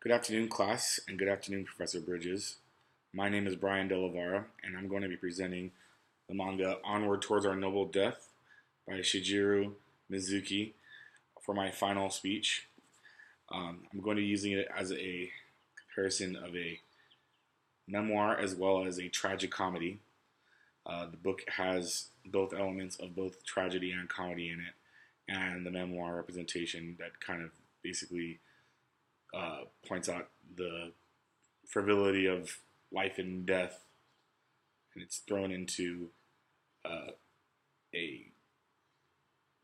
Good afternoon, class, and good afternoon, Professor Bridges. My name is Brian De La Vara, and I'm going to be presenting the manga Onward Towards Our Noble Death by Shigeru Mizuki for my final speech. I'm going to be using it as a comparison of a memoir as well as a tragicomedy. The book has both elements of both tragedy and comedy in it, and the memoir representation that kind of basically points out the frivolity of life and death, and it's thrown into a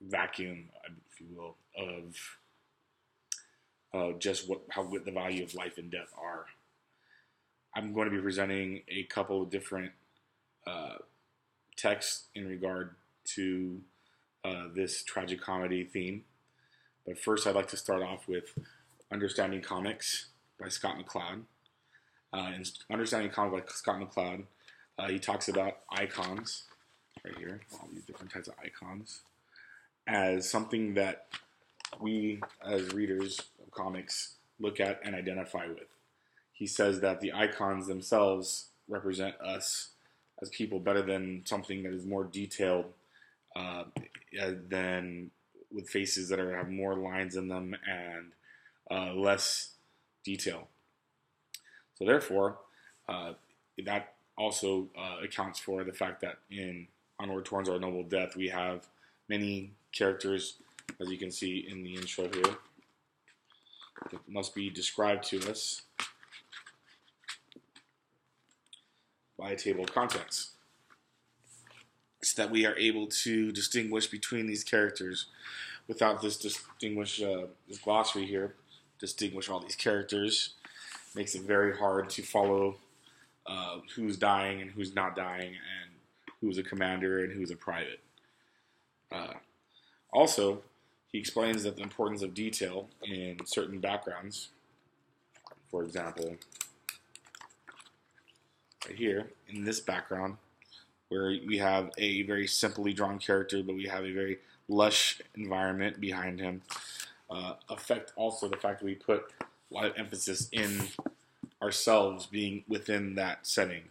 vacuum, if you will, of just how good the value of life and death are. I'm going to be presenting a couple of different texts in regard to this tragicomedy theme. But first, I'd like to start off with Understanding Comics by Scott McCloud. In Understanding Comics by Scott McCloud, he talks about icons, right here, all these different types of icons, as something that we, as readers of comics, look at and identify with. He says that the icons themselves represent us as people better than something that is more detailed than with faces that have more lines in them and less detail. So therefore, that also accounts for the fact that in Onward Towards Our Noble Death, we have many characters, as you can see in the intro here, that must be described to us by a table of contents, so that we are able to distinguish between these characters. Without this this glossary here, distinguish all these characters, makes it very hard to follow who's dying and who's not dying, and who's a commander and who's a private. Also, he explains that the importance of detail in certain backgrounds. For example, right here, in this background, where we have a very simply drawn character, but we have a very lush environment behind him, affect also the fact that we put a lot of emphasis in ourselves being within that setting.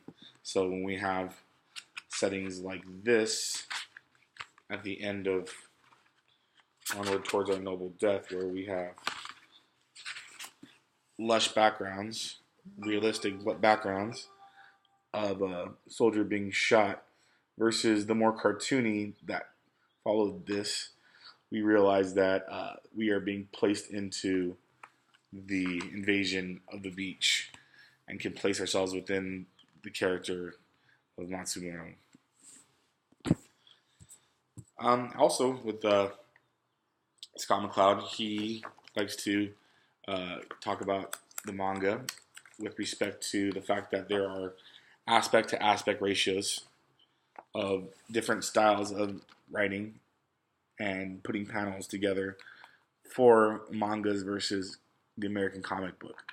So when we have settings like this at the end of Onward Towards Our Noble Death, where we have lush backgrounds, realistic backgrounds of a soldier being shot versus the more cartoony that followed this, we realize that we are being placed into the invasion of the beach and can place ourselves within the character of Matsumoto. Also, with Scott McCloud, he likes to talk about the manga with respect to the fact that there are aspect-to-aspect ratios of different styles of writing and putting panels together for mangas versus the American comic book.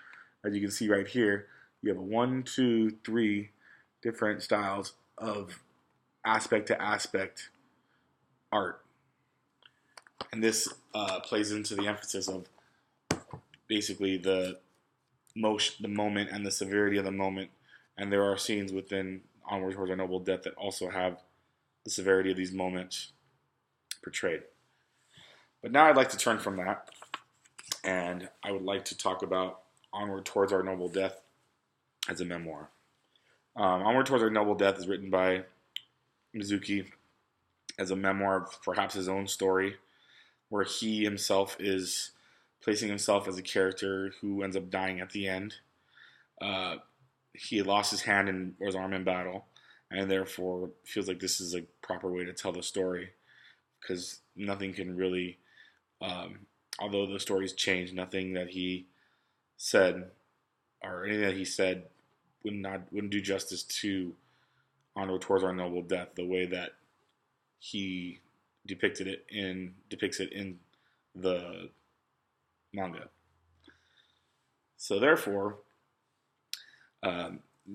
As you can see right here, you have 1, 2, 3 different styles of aspect-to-aspect art. And this plays into the emphasis of basically the moment and the severity of the moment. And there are scenes within Onward Towards Our Noble Death that also have the severity of these moments portrayed. But now I'd like to turn from that, and I would like to talk about Onward Towards Our Noble Death as a memoir. Onward Towards Our Noble Death is written by Mizuki as a memoir of perhaps his own story, where he himself is placing himself as a character who ends up dying at the end. He lost his hand or his arm in battle, and therefore feels like this is a proper way to tell the story, because nothing can really, although the story's changed, nothing that he said or anything that he said wouldn't do justice to Onward Towards Our Noble Death the way that he depicts it in the manga. So therefore,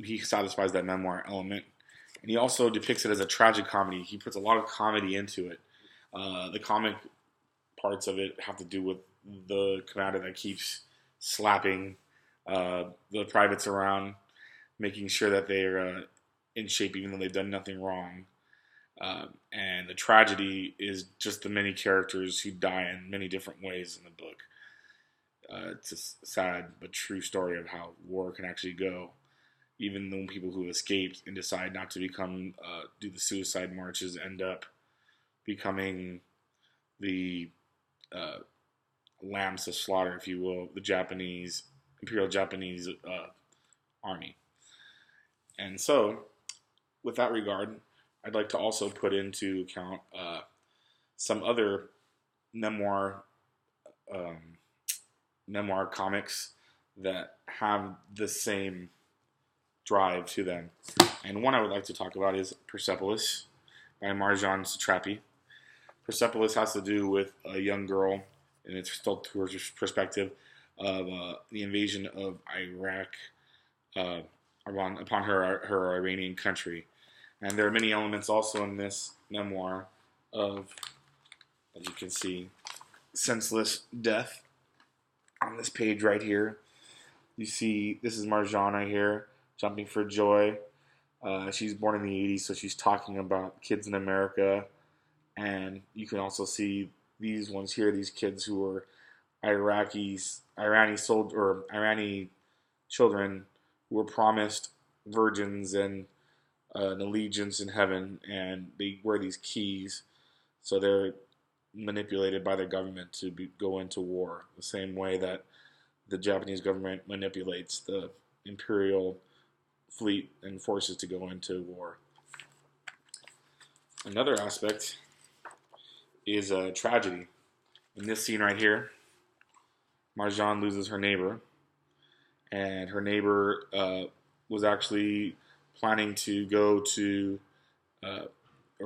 he satisfies that memoir element, and he also depicts it as a tragic comedy. He puts a lot of comedy into it. The comic parts of it have to do with the commander that keeps slapping the privates around, making sure that they're in shape even though they've done nothing wrong. And the tragedy is just the many characters who die in many different ways in the book. It's a sad but true story of how war can actually go. Even the people who escaped and decide not to do the suicide marches end up becoming the lambs to slaughter, if you will, the Imperial Japanese army. And so, with that regard, I'd like to also put into account some other memoir memoir comics that have the same drive to them. And one I would like to talk about is Persepolis by Marjane Satrapi. Persepolis has to do with a young girl, and it's told through her perspective of the invasion of Iraq upon her Iranian country. And there are many elements also in this memoir of, as you can see, senseless death. On this page right here, you see this is Marjane right here, jumping for joy. She's born in the 80s, so she's talking about kids in America. And you can also see these ones here, these kids who were Irani children who were promised virgins and an allegiance in heaven, and they wear these keys, so they're manipulated by the government to go into war, the same way that the Japanese government manipulates the imperial fleet and forces to go into war. Another aspect is a tragedy. In this scene right here, Marjane loses her neighbor, and her neighbor was actually planning to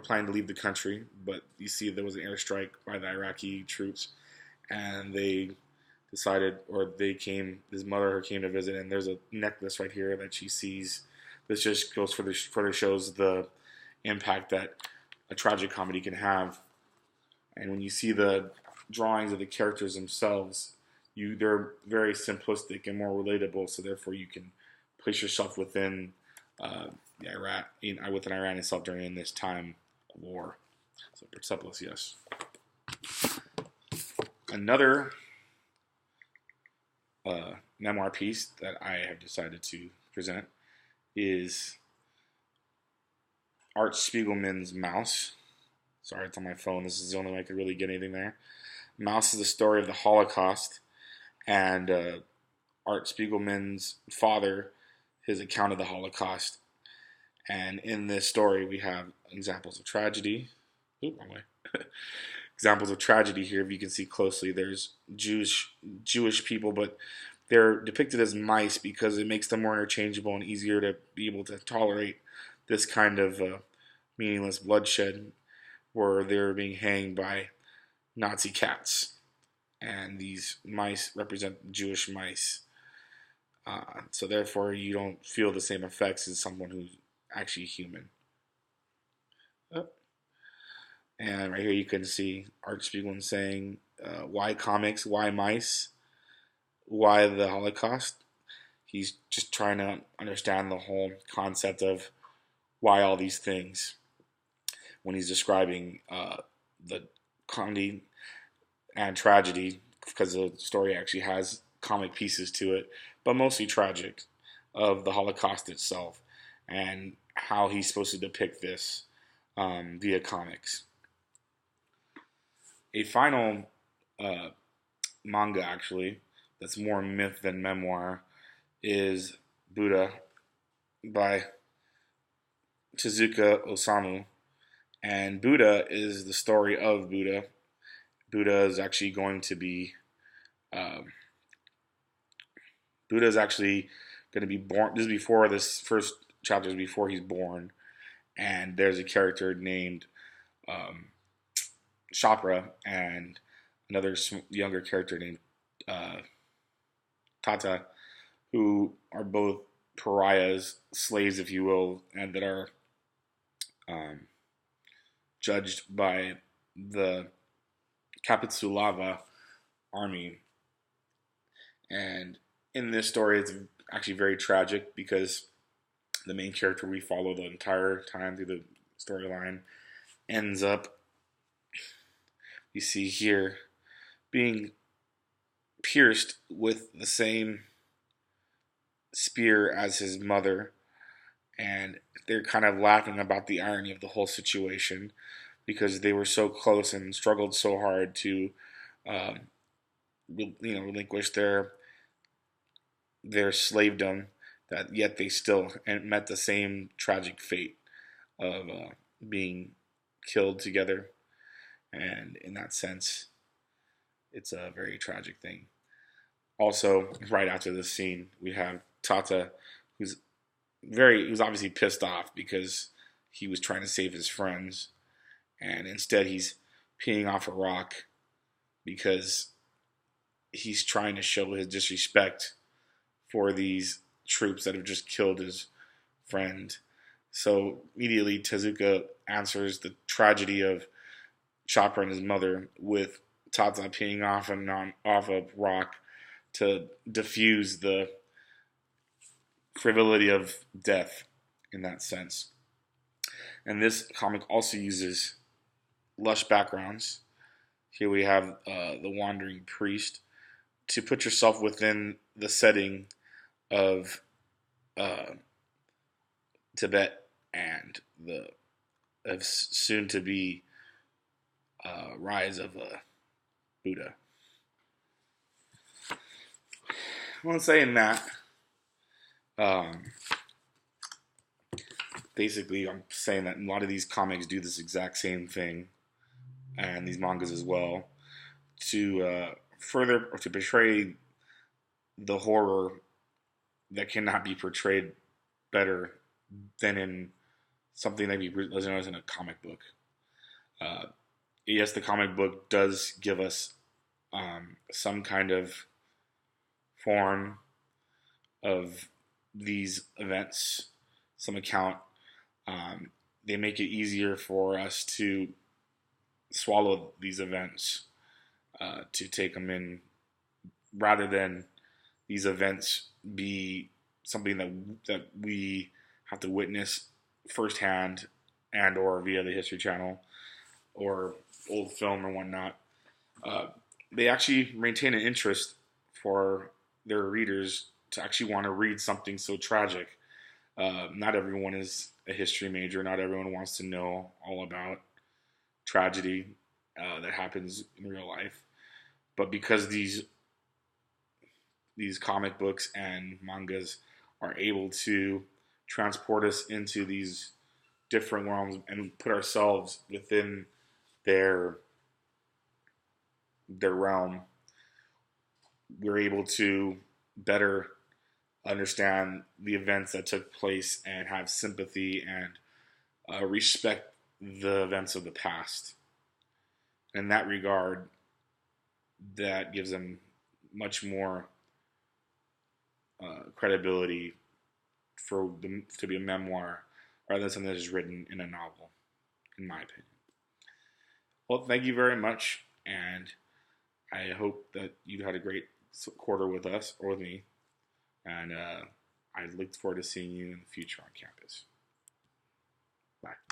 planning to leave the country, but you see there was an airstrike by the Iraqi troops, and they decided, his mother came to visit, and there's a necklace right here that she sees. This just goes further shows the impact that a tragic comedy can have. And when you see the drawings of the characters themselves, they're very simplistic and more relatable, so therefore you can place yourself within Iran itself during this time of war. So Persepolis, yes. Another memoir piece that I have decided to present is Art Spiegelman's Mouse. Sorry, it's on my phone. This is the only way I could really get anything there. Mouse is the story of the Holocaust, and Art Spiegelman's father, his account of the Holocaust. And in this story, we have examples of tragedy. Wrong way. Examples of tragedy here, if you can see closely. There's Jewish people, but they're depicted as mice because it makes them more interchangeable and easier to be able to tolerate this kind of meaningless bloodshed, where they're being hanged by Nazi cats. And these mice represent Jewish mice. So therefore, you don't feel the same effects as someone who's actually human. And right here you can see Art Spiegelman saying, why comics, why mice, why the Holocaust? He's just trying to understand the whole concept of why all these things when he's describing the comedy and tragedy, because the story actually has comic pieces to it, but mostly tragic, of the Holocaust itself and how he's supposed to depict this via comics. A final manga, actually, that's more myth than memoir, is Buddha by Tezuka Osamu. And Buddha is the story of Buddha. Buddha is actually going to be born. This is before this first chapter is before he's born, and there's a character named Chopra and another younger character named Tata, who are both pariahs, slaves, if you will, and that are judged by the Kapitsulava army. And in this story, it's actually very tragic because the main character we follow the entire time through the storyline ends up, you see here, being pierced with the same spear as his mother, and they're kind of laughing about the irony of the whole situation because they were so close and struggled so hard to, um, relinquish their slavedom, that yet they still met the same tragic fate of being killed together. And in that sense, it's a very tragic thing. Also, right after this scene, we have Tata, who's who's obviously pissed off because he was trying to save his friends, and instead he's peeing off a rock because he's trying to show his disrespect for these troops that have just killed his friend. So immediately Tezuka answers the tragedy of Chopper and his mother with Tata peeing off a rock to diffuse the frivolity of death in that sense. And this comic also uses lush backgrounds. Here we have the wandering priest to put yourself within the setting of Tibet and the soon to be rise of Buddha. Well, saying that, basically, I'm saying that a lot of these comics do this exact same thing, and these mangas as well, to further or to portray the horror that cannot be portrayed better than in something that we as in a comic book. Yes, the comic book does give us some kind of form of these events, some account. They make it easier for us to swallow these events, to take them in, rather than these events be something that we have to witness firsthand and or via the History Channel or old film or whatnot. They actually maintain an interest for their readers to actually want to read something so tragic. Not everyone is a history major. Not everyone wants to know all about tragedy that happens in real life. But because these comic books and mangas are able to transport us into these different realms and put ourselves within their realm, we're able to better understand the events that took place and have sympathy and respect the events of the past. In that regard, that gives them much more credibility for them to be a memoir rather than something that is written in a novel, in my opinion. Well, thank you very much, and I hope that you had a great quarter with us, or with me, and I look forward to seeing you in the future on campus. Bye.